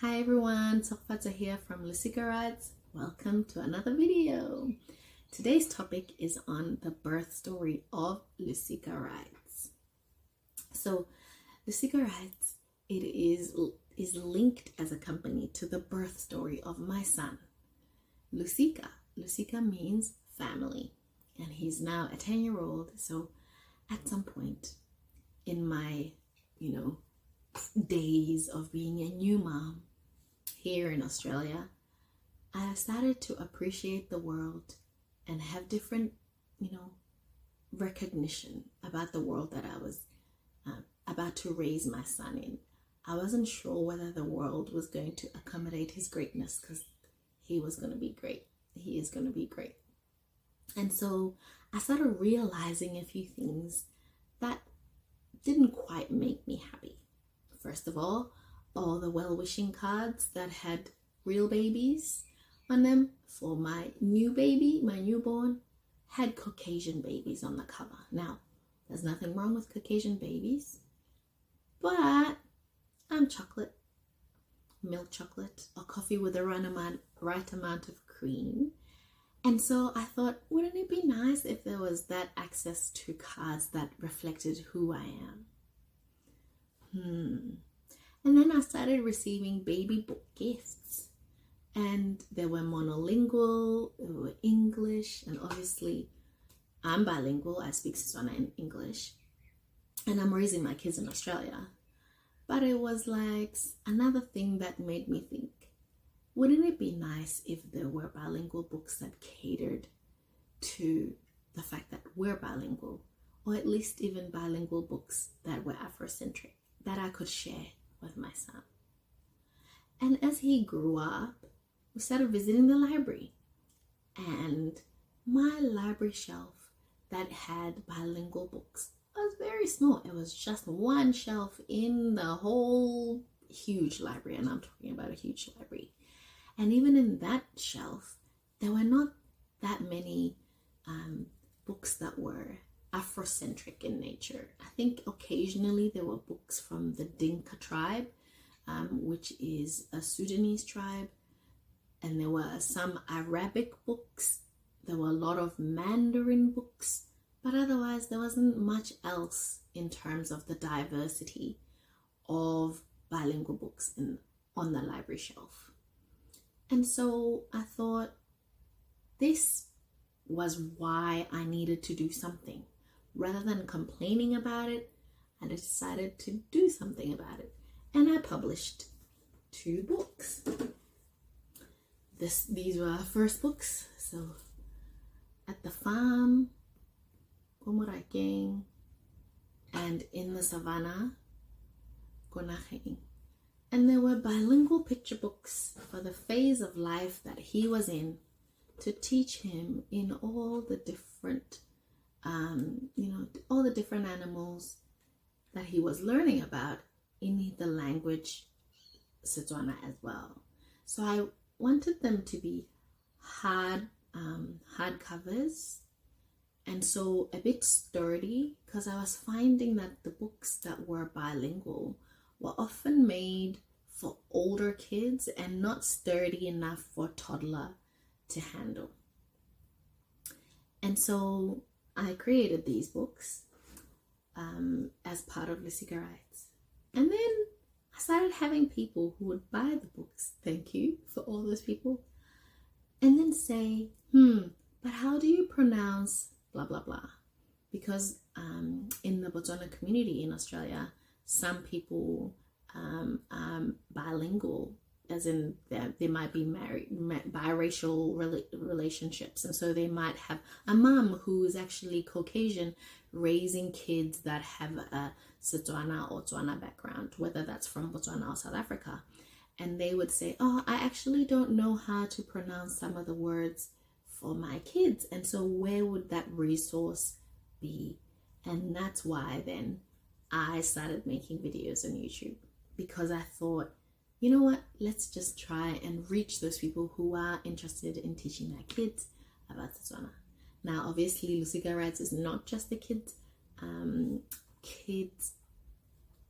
Hi everyone, Sokfata here from Losika Writes. Welcome to another video. Today's topic is on the birth story of Losika Writes. So Losika Writes, it is linked as a company to the birth story of my son, Losika. Losika means family, and he's now a 10-year-old. So at some point in my, days of being a new mom here in Australia, I started to appreciate the world and have different, recognition about the world that I was about to raise my son in. I wasn't sure whether the world was going to accommodate his greatness, because he was going to be great. He is going to be great. And so I started realizing a few things that didn't quite make me happy. First of all the well-wishing cards that had real babies on them for my new baby, my newborn, had Caucasian babies on the cover. Now, there's nothing wrong with Caucasian babies, but I'm chocolate, milk chocolate, or coffee with the right amount of cream. And so I thought, wouldn't it be nice if there was that access to cards that reflected who I am? And then I started receiving baby book gifts, and they were monolingual, they were English, and obviously I'm bilingual. I speak Setswana and English, and I'm raising my kids in Australia. But it was like another thing that made me think, wouldn't it be nice if there were bilingual books that catered to the fact that we're bilingual, or at least even bilingual books that were Afrocentric, that I could share with my son? And as he grew up, we started visiting the library, and my library shelf that had bilingual books was very small. It was just one shelf in the whole huge library, and I'm talking about a huge library. And even in that shelf, there were not that many books that were Afrocentric in nature. I think occasionally there were books from the Dinka tribe, which is a Sudanese tribe, and there were some Arabic books. There were a lot of Mandarin books, but otherwise there wasn't much else in terms of the diversity of bilingual books on the library shelf. And so I thought this was why I needed to do something. Rather than complaining about it, I decided to do something about it. And I published 2 books. These were our first books. So, At the Farm, Komuraking, and In the Savannah, Konaking. And there were bilingual picture books for the phase of life that he was in, to teach him in all the different all the different animals that he was learning about in the language Setswana as well. So I wanted them to be hard covers, and so a bit sturdy, because I was finding that the books that were bilingual were often made for older kids and not sturdy enough for a toddler to handle. And so I created these books as part of Losika Writes. And then I started having people who would buy the books, thank you for all those people, and then say, but how do you pronounce blah, blah, blah? Because in the Botswana community in Australia, some people are bilingual, as in they might be married, biracial relationships, and so they might have a mom who is actually Caucasian raising kids that have a Setswana or Tswana background, whether that's from Botswana or South Africa, and they would say, oh, I actually don't know how to pronounce some of the words for my kids, and so where would that resource be? And that's why then I started making videos on YouTube, because I thought, you know what, let's just try and reach those people who are interested in teaching their kids about Setswana. Now, obviously, Losika Writes is not just a kids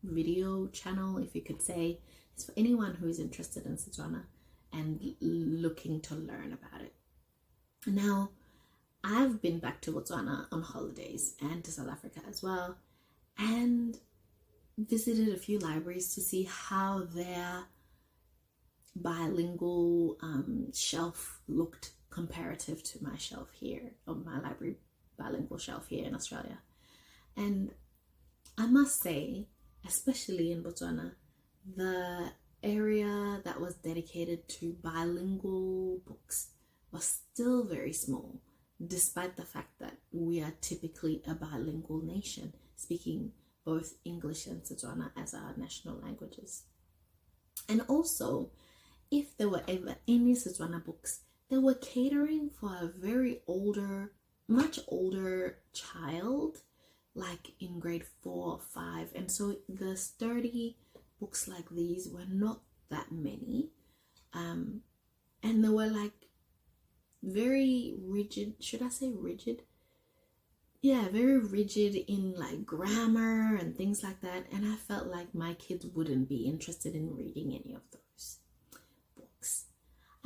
video channel, if you could say. It's for anyone who is interested in Setswana and looking to learn about it. Now, I've been back to Botswana on holidays and to South Africa as well, and visited a few libraries to see how their bilingual shelf looked comparative to my shelf here, or my library bilingual shelf here in Australia. And I must say, especially in Botswana, the area that was dedicated to bilingual books was still very small, despite the fact that we are typically a bilingual nation, speaking both English and Setswana as our national languages. And also, if there were ever any Setswana books, they were catering for a very much older child, like in grade 4 or 5. And so the sturdy books like these were not that many. And they were like very rigid. Should I say rigid? Yeah, very rigid in like grammar and things like that. And I felt like my kids wouldn't be interested in reading any of those books.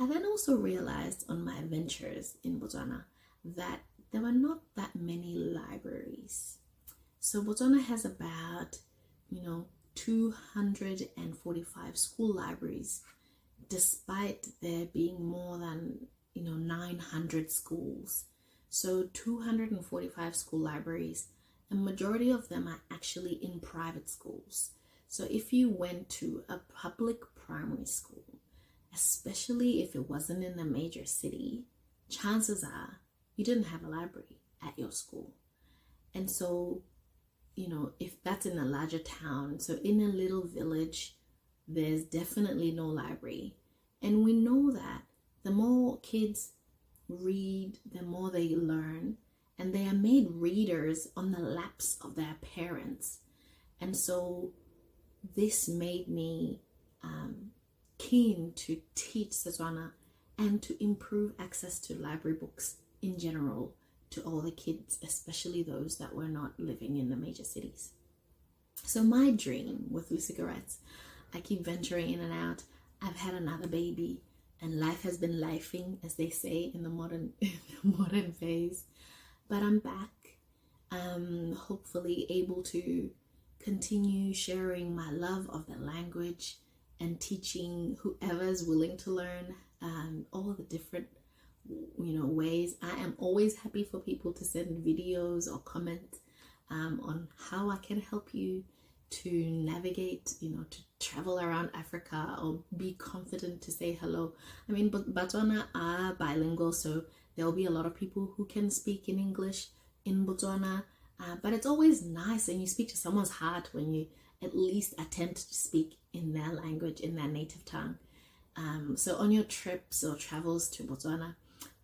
I then also realized on my adventures in Botswana that there were not that many libraries. So Botswana has about, 245 school libraries, despite there being more than, 900 schools. So 245 school libraries, a majority of them are actually in private schools. So if you went to a public primary school, especially if it wasn't in a major city, chances are you didn't have a library at your school. And so, if that's in a larger town, so in a little village, there's definitely no library. And we know that the more kids read, the more they learn, and they are made readers on the laps of their parents. And so this made me keen to teach Setswana and to improve access to library books in general to all the kids, especially those that were not living in the major cities. So my dream with Losika Writes, I keep venturing in and out. I've had another baby, and life has been lifing, as they say in the modern phase. But I'm back, hopefully able to continue sharing my love of the language and teaching whoever is willing to learn all the different ways. I am always happy for people to send videos or comment on how I can help you to navigate, to travel around Africa or be confident to say hello. I mean, Botswana are bilingual, so there'll be a lot of people who can speak in English in Botswana, but it's always nice and you speak to someone's heart when you at least attempt to speak in their language, in their native tongue. So on your trips or travels to Botswana,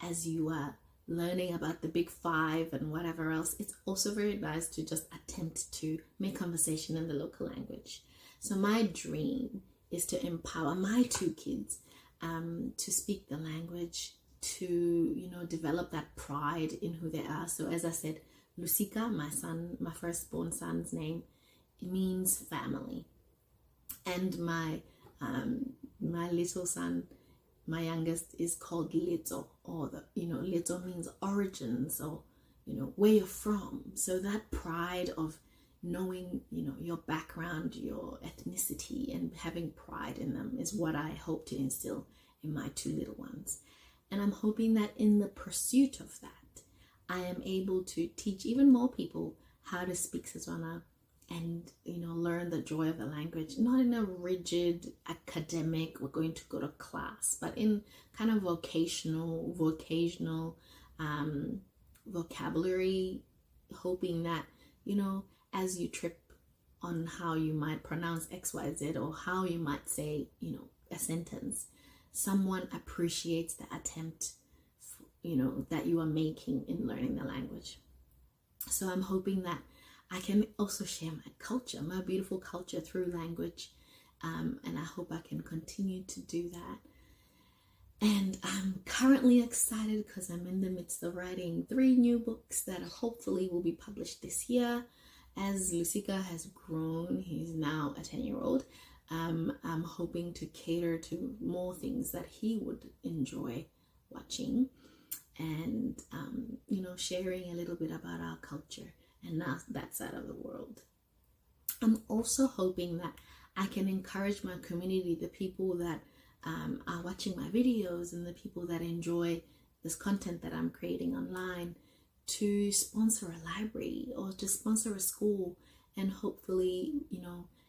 as you are learning about the big 5 and whatever else, it's also very nice to just attempt to make conversation in the local language. So my dream is to empower my 2 kids to speak the language, to develop that pride in who they are. So as I said, Losika, my firstborn son's name, it means family, and my little son, my youngest, is called Litso, or Litso means origins, or where you're from. So that pride of knowing your background, your ethnicity, and having pride in them is what I hope to instill in my 2 little ones. And I'm hoping that in the pursuit of that, I am able to teach even more people how to speak Setswana and learn the joy of the language, not in a rigid academic, we're going to go to class, but in kind of vocational vocabulary, hoping that as you trip on how you might pronounce XYZ or how you might say a sentence, someone appreciates the attempt that you are making in learning the language. So I'm hoping that I can also share my culture, my beautiful culture, through language. And I hope I can continue to do that. And I'm currently excited because I'm in the midst of writing 3 new books that hopefully will be published this year. As Losika has grown, he's now a 10-year-old. I'm hoping to cater to more things that he would enjoy watching, and sharing a little bit about our culture and not that side of the world. I'm also hoping that I can encourage my community, the people that are watching my videos and the people that enjoy this content that I'm creating online, to sponsor a library or to sponsor a school. And hopefully,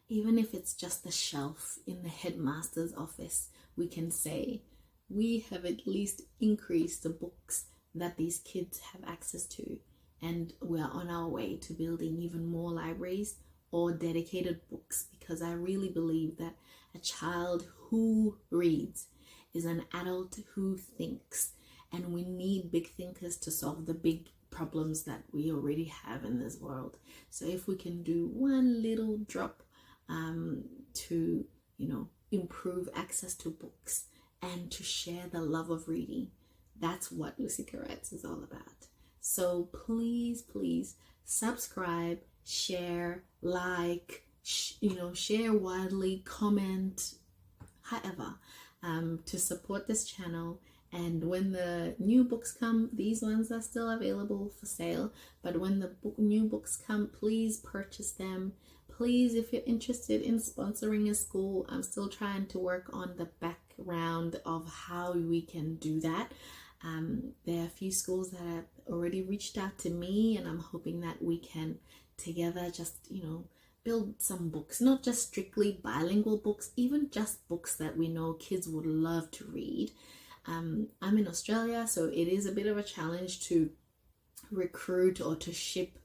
even if it's just a shelf in the headmaster's office, we can say we have at least increased the books that these kids have access to, and we're on our way to building even more libraries or dedicated books, because I really believe that a child who reads is an adult who thinks, and we need big thinkers to solve the big problems that we already have in this world. So if we can do one little drop to improve access to books and to share the love of reading, that's what Losika Writes is all about. So please subscribe, share, like, share widely, comment, however, to support this channel. And when the new books come, these ones are still available for sale, but when the new books come, please purchase them. Please, if you're interested in sponsoring a school, I'm still trying to work on the background of how we can do that. There are a few schools that have already reached out to me, and I'm hoping that we can together just, build some books, not just strictly bilingual books, even just books that we know kids would love to read. I'm in Australia, so it is a bit of a challenge to recruit or to ship.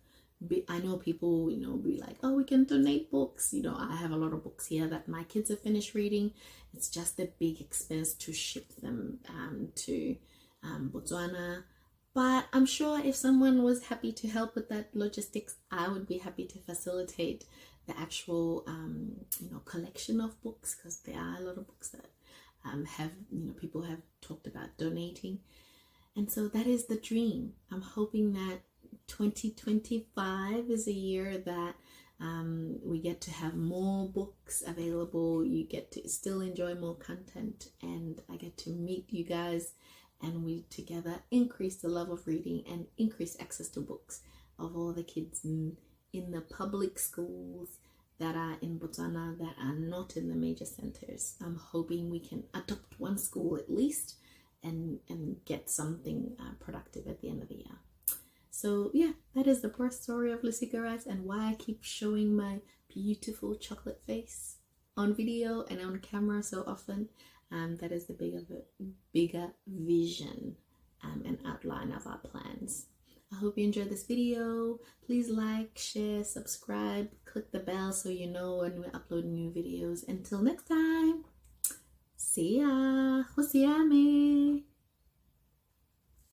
I know people, be like, oh, we can donate books. I have a lot of books here that my kids have finished reading. It's just a big expense to ship them to Botswana. But I'm sure if someone was happy to help with that logistics, I would be happy to facilitate the actual, collection of books, because there are a lot of books that people have talked about donating. And so that is the dream. I'm hoping that 2025 is a year that we get to have more books available. You get to still enjoy more content, and I get to meet you guys, and we together increase the love of reading and increase access to books of all the kids in the public schools that are in Botswana that are not in the major centers. I'm hoping we can adopt one school at least and get something productive at the end of the year. So yeah, that is the birth story of Losika Writes, and why I keep showing my beautiful chocolate face on video and on camera so often. That is the bigger vision and outline of our plans. I hope you enjoyed this video. Please like, share, subscribe, click the bell so you know when we upload new videos. Until next time, see ya. Hosiame.